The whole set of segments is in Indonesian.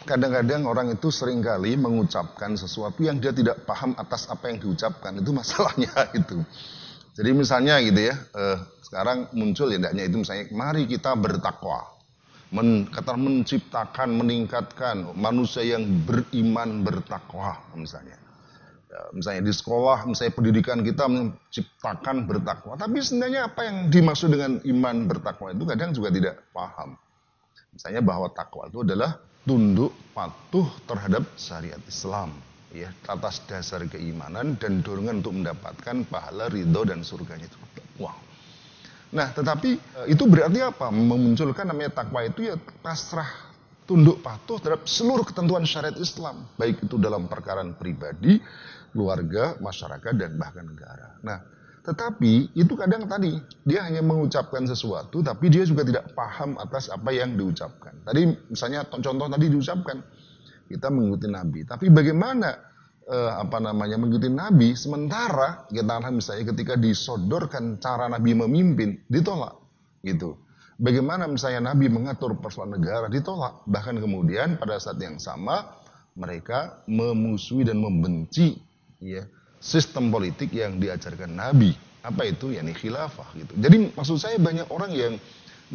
kadang-kadang orang itu seringkali mengucapkan sesuatu yang dia tidak paham atas apa yang diucapkan. Itu masalahnya itu. Jadi misalnya gitu ya, sekarang muncul ya hendaknya itu misalnya, mari kita bertakwa. Kata menciptakan, meningkatkan manusia yang beriman bertakwa misalnya. Ya, misalnya di sekolah, misalnya pendidikan kita menciptakan bertakwa. Tapi sebenarnya apa yang dimaksud dengan iman bertakwa itu kadang juga tidak paham. Misalnya bahwa takwa itu adalah tunduk patuh terhadap syariat Islam, ya, atas dasar keimanan dan dorongan untuk mendapatkan pahala, ridho dan surganya itu. Wow. Nah, tetapi itu berarti apa? Memunculkan namanya takwa itu ya pasrah, tunduk patuh terhadap seluruh ketentuan syariat Islam, baik itu dalam perkara pribadi, keluarga, masyarakat dan bahkan negara. Nah, tetapi itu kadang tadi dia hanya mengucapkan sesuatu, tapi dia juga tidak paham atas apa yang diucapkan. Tadi misalnya contoh tadi diucapkan kita mengikuti Nabi, tapi bagaimana mengikuti Nabi sementara kita misalnya ketika disodorkan cara Nabi memimpin ditolak gitu. Bagaimana misalnya Nabi mengatur persoalan negara ditolak, bahkan kemudian pada saat yang sama mereka memusuhi dan membenci ya sistem politik yang diajarkan Nabi. Apa itu? Yani khilafah gitu. Jadi maksud saya banyak orang yang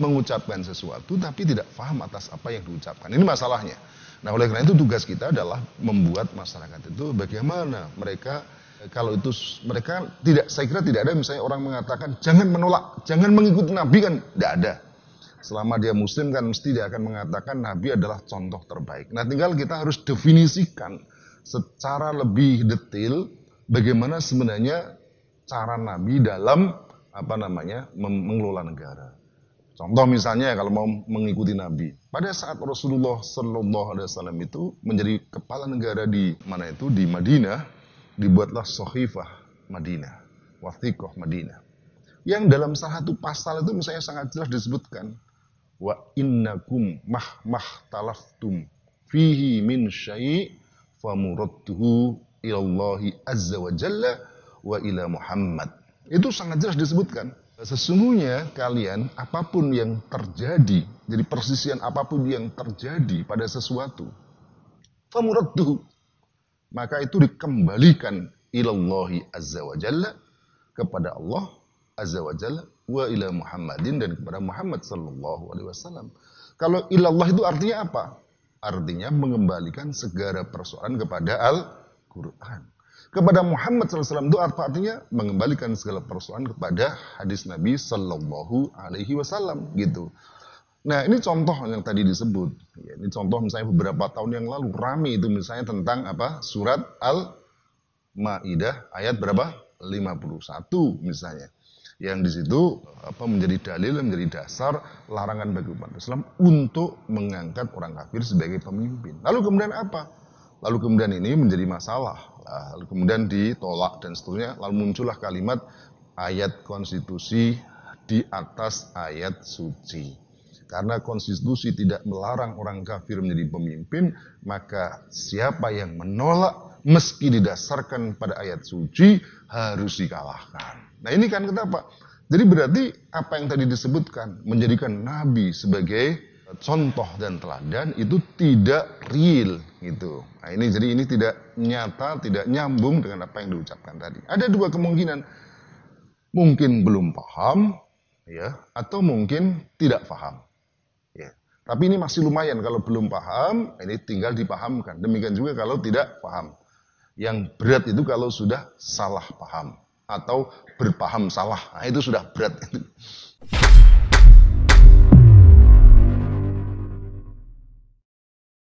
mengucapkan sesuatu tapi tidak paham atas apa yang diucapkan. Ini masalahnya. Nah, oleh karena itu tugas kita adalah membuat masyarakat itu bagaimana mereka, kalau itu mereka tidak, saya kira tidak ada misalnya orang mengatakan jangan menolak, jangan mengikuti Nabi, kan tidak ada. Selama dia muslim kan mesti dia akan mengatakan Nabi adalah contoh terbaik. Nah, tinggal kita harus definisikan secara lebih detail bagaimana sebenarnya cara Nabi dalam mengelola negara. Contoh misalnya kalau mau mengikuti Nabi, pada saat Rasulullah Sallallahu Alaihi Wasallam itu menjadi kepala negara di mana itu di Madinah, dibuatlah Sohifah Madinah, Wathiqah Madinah, yang dalam salah satu pasal itu misalnya sangat jelas disebutkan, wa innakum mahmah talaftum fihi min syai' famuradduhu ilallahi azza wa jalla wa ila Muhammad. Itu sangat jelas disebutkan. Sesungguhnya kalian apapun yang terjadi, jadi persisian apapun yang terjadi pada sesuatu, famuradduhu, maka itu dikembalikan ilallahi azza wa jalla, kepada Allah azza wa jalla, wa ila Muhammadin, dan kepada Muhammad sallallahu alaihi wasallam. Kalau ilallah itu artinya apa? Artinya mengembalikan segala persoalan kepada Al-Quran. Kepada Muhammad SAW itu artinya mengembalikan segala persoalan kepada hadis Nabi Sallallahu Alaihi Wasallam gitu. Nah, ini contoh yang tadi disebut. Ya, ini contoh misalnya beberapa tahun yang lalu rame itu misalnya tentang surat Al-Maidah ayat berapa? 51 misalnya. Yang di situ menjadi dalil, menjadi dasar larangan bagi umat Islam untuk mengangkat orang kafir sebagai pemimpin. Lalu kemudian apa? Lalu kemudian ini menjadi masalah. Lalu kemudian ditolak dan seterusnya. Lalu muncullah kalimat ayat konstitusi di atas ayat suci. Karena konstitusi tidak melarang orang kafir menjadi pemimpin, maka siapa yang menolak meski didasarkan pada ayat suci harus dikalahkan. Nah, ini kan kenapa? Jadi berarti apa yang tadi disebutkan menjadikan Nabi sebagai contoh dan teladan itu tidak real gitu. Nah, ini tidak nyata, tidak nyambung dengan apa yang diucapkan tadi. Ada dua kemungkinan. Mungkin belum paham ya, atau mungkin tidak paham. Ya. Tapi ini masih lumayan kalau belum paham, ini tinggal dipahamkan. Demikian juga kalau tidak paham. Yang berat itu kalau sudah salah paham atau berpaham salah. Nah, itu sudah berat.